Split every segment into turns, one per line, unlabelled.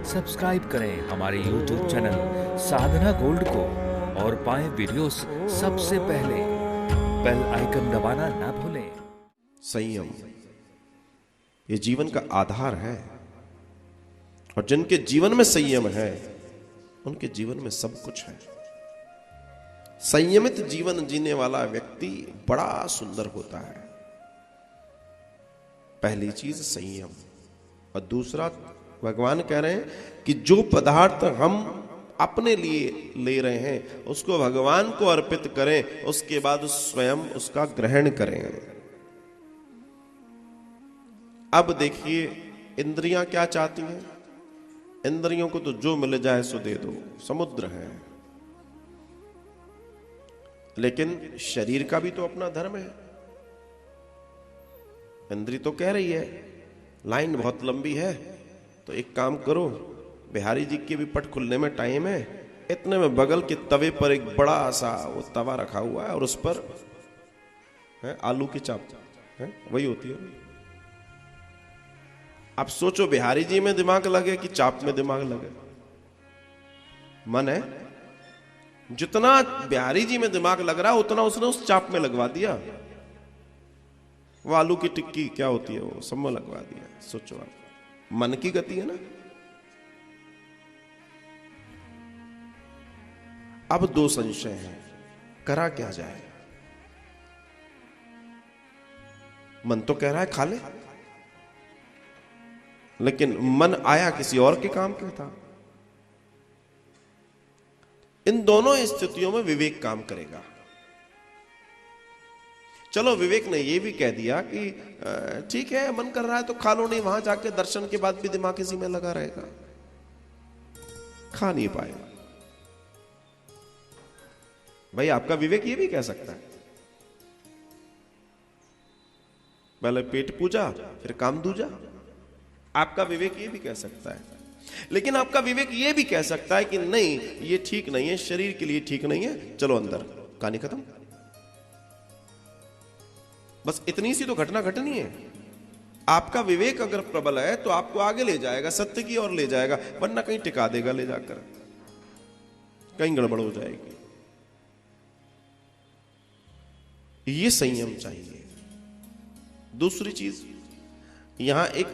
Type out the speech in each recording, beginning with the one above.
Subscribe करें हमारे YouTube channel साधना gold को और पाएं वीडियोस सबसे पहले। बेल आइकन दबाना ना भूलें।
संयम ये जीवन का आधार है और जिनके जीवन में संयम है उनके जीवन में सब कुछ है। संयमित जीवन जीने वाला व्यक्ति बड़ा सुंदर होता है। पहली चीज संयम, और दूसरा भगवान कह रहे हैं कि जो पदार्थ हम अपने लिए ले रहे हैं उसको भगवान को अर्पित करें, उसके बाद स्वयं उसका ग्रहण करें। अब देखिए इंद्रियां क्या चाहती हैं। इंद्रियों को तो जो मिल जाए सो दे दो, समुद्र है। लेकिन शरीर का भी तो अपना धर्म है। इंद्री तो कह रही है लाइन बहुत लंबी है, तो एक काम करो, बिहारी जी के भी पट खुलने में टाइम है, इतने में बगल के तवे पर एक बड़ा सा वो तवा रखा हुआ है और उस पर है आलू की चाप है, वही होती है। आप सोचो बिहारी जी में दिमाग लगे कि चाप में दिमाग लगे। मन है जितना बिहारी जी में दिमाग लग रहा उतना उसने उस चाप में लगवा दिया। वो आलू की टिक्की क्या होती है वो सब में लगवा दिया। सोचो आप, मन की गति है ना। अब दो संशय हैं, करा क्या जाए। मन तो कह रहा है खा ले, लेकिन मन आया किसी और के काम के था। इन दोनों स्थितियों में विवेक काम करेगा। चलो विवेक ने यह भी कह दिया कि ठीक है मन कर रहा है तो खा लो, नहीं वहां जाके दर्शन के बाद भी दिमाग इसी में लगा रहेगा, खा नहीं पाएगा। भाई आपका विवेक ये भी कह सकता है पहले पेट पूजा फिर काम दूजा। आपका विवेक ये भी कह सकता है। लेकिन आपका विवेक ये भी कह सकता है कि नहीं ये ठीक नहीं है, शरीर के लिए ठीक नहीं है, चलो अंदर, कहानी खत्म। बस इतनी सी तो घटना घटनी है। आपका विवेक अगर प्रबल है तो आपको आगे ले जाएगा, सत्य की ओर ले जाएगा, वरना कहीं टिका देगा ले जाकर, कहीं गड़बड़ हो जाएगी। ये संयम चाहिए। दूसरी चीज यहां एक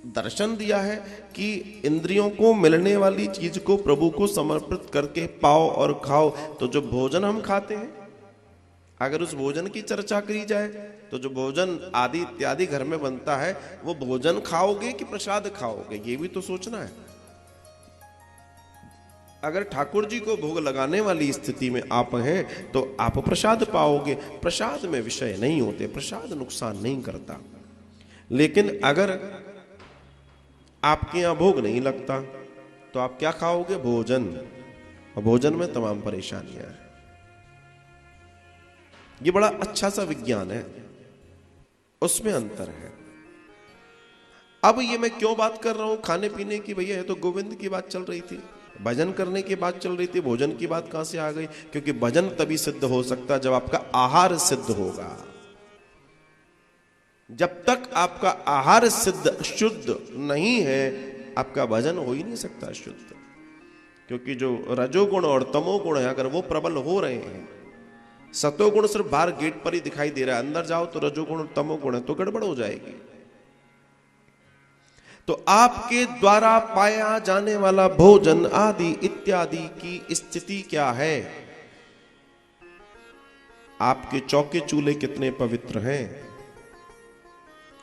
दर्शन दिया है कि इंद्रियों को मिलने वाली चीज को प्रभु को समर्पित करके पाओ और खाओ। तो जो भोजन हम खाते हैं, अगर उस भोजन की चर्चा करी जाए तो जो भोजन आदि इत्यादि घर में बनता है वो भोजन खाओगे कि प्रसाद खाओगे, ये भी तो सोचना है। अगर ठाकुर जी को भोग लगाने वाली स्थिति में आप हैं तो आप प्रसाद पाओगे। प्रसाद में विषय नहीं होते, प्रसाद नुकसान नहीं करता। लेकिन अगर आपके यहां भोग नहीं लगता तो आप क्या खाओगे? भोजन। और भोजन में तमाम परेशानियां हैं। ये बड़ा अच्छा सा विज्ञान है, उसमें अंतर है। अब ये मैं क्यों बात कर रहा हूं खाने पीने की? भैया ये तो गोविंद की बात चल रही थी, भजन करने की बात चल रही थी, भोजन की बात कहां से आ गई? क्योंकि भजन तभी सिद्ध हो सकता जब आपका आहार सिद्ध होगा। जब तक आपका आहार सिद्ध शुद्ध नहीं है आपका भजन हो ही नहीं सकता शुद्ध। क्योंकि जो रजोगुण और तमोगुण है अगर वो प्रबल हो रहे हैं, सतोगुण सिर्फ बाहर गेट पर ही दिखाई दे रहा है, अंदर जाओ तो रजोगुण और तमोगुण है, तो गड़बड़ हो जाएगी। तो आपके द्वारा पाया जाने वाला भोजन आदि इत्यादि की स्थिति क्या है? आपके चौके चूल्हे कितने पवित्र हैं?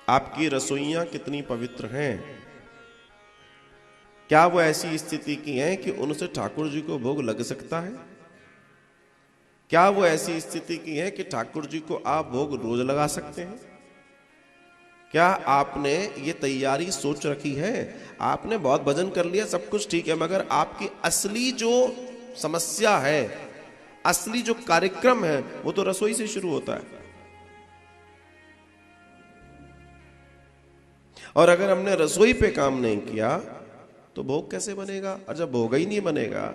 आपकी रसोइयां कितनी पवित्र हैं? क्या वो ऐसी स्थिति की हैं कि उनसे ठाकुर जी को भोग लग सकता है? क्या वो ऐसी स्थिति की है कि ठाकुर जी को आप भोग रोज लगा सकते हैं? क्या आपने ये तैयारी सोच रखी है? आपने बहुत भजन कर लिया, सब कुछ ठीक है, मगर आपकी असली जो समस्या है, असली जो कार्यक्रम है वो तो रसोई से शुरू होता है। और अगर हमने रसोई पे काम नहीं किया तो भोग कैसे बनेगा? और जब भोग ही नहीं बनेगा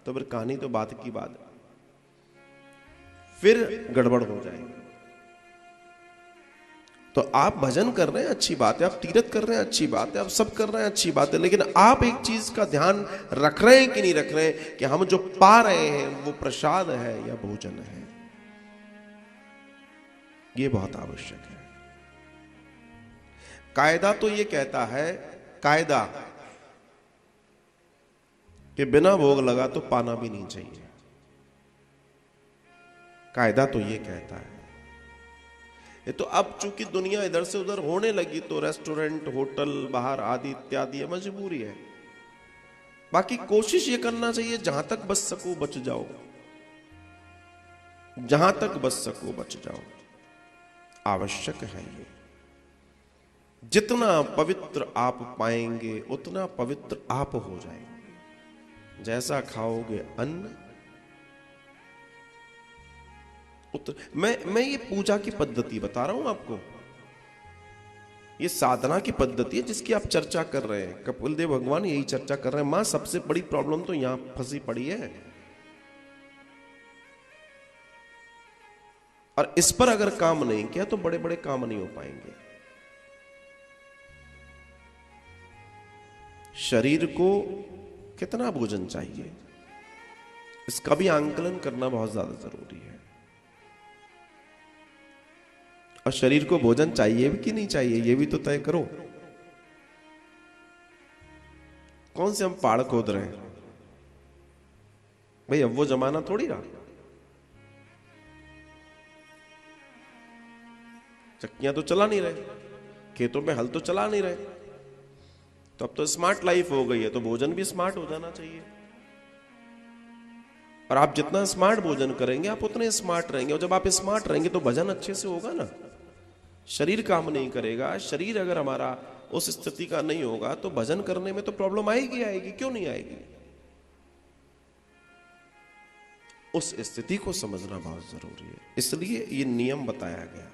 तो फिर कहानी तो बात की बात है, फिर गड़बड़ हो जाएगी। तो आप भजन कर रहे हैं, अच्छी बात है, आप तीर्थ कर रहे हैं, अच्छी बात है, आप सब कर रहे हैं, अच्छी बात है, लेकिन आप एक चीज का ध्यान रख रहे हैं कि नहीं रख रहे हैं कि हम जो पा रहे हैं वो प्रसाद है या भोजन है। ये बहुत आवश्यक है। कायदा तो ये कहता है, कायदा कि बिना भोग लगा तो पाना भी नहीं चाहिए। कायदा तो ये कहता है। ये तो अब चूंकि दुनिया इधर से उधर होने लगी तो रेस्टोरेंट, होटल, बाहर आदि इत्यादि मजबूरी है। बाकी कोशिश ये करना चाहिए जहां तक बच सको बच जाओ, जहां तक बच सको बच जाओ। आवश्यक है ये। जितना पवित्र आप पाएंगे उतना पवित्र आप हो जाएंगे। जैसा खाओगे अन्न मैं ये पूजा की पद्धति बता रहा हूं आपको। ये साधना की पद्धति है जिसकी आप चर्चा कर रहे हैं। कपिल देव भगवान यही चर्चा कर रहे हैं। मां सबसे बड़ी प्रॉब्लम तो यहां फंसी पड़ी है, और इस पर अगर काम नहीं किया तो बड़े बड़े काम नहीं हो पाएंगे। शरीर को कितना भोजन चाहिए इसका भी आंकलन करना बहुत ज्यादा जरूरी है। और शरीर को भोजन चाहिए भी कि नहीं चाहिए ये भी तो तय करो। कौन से हम पहाड़ खोद रहे हैं भाई? अब वो जमाना थोड़ी रहा। चक्कियां तो चला नहीं रहे, खेतों में हल तो चला नहीं रहे, तो अब तो स्मार्ट लाइफ हो गई है, तो भोजन भी स्मार्ट हो जाना चाहिए। और आप जितना स्मार्ट भोजन करेंगे आप उतने स्मार्ट रहेंगे, और जब आप स्मार्ट रहेंगे तो भजन अच्छे से होगा ना। शरीर काम नहीं करेगा, शरीर अगर हमारा उस स्थिति का नहीं होगा तो भजन करने में तो प्रॉब्लम आएगी आएगी, क्यों नहीं आएगी? उस स्थिति को समझना बहुत जरूरी है, इसलिए ये नियम बताया गया।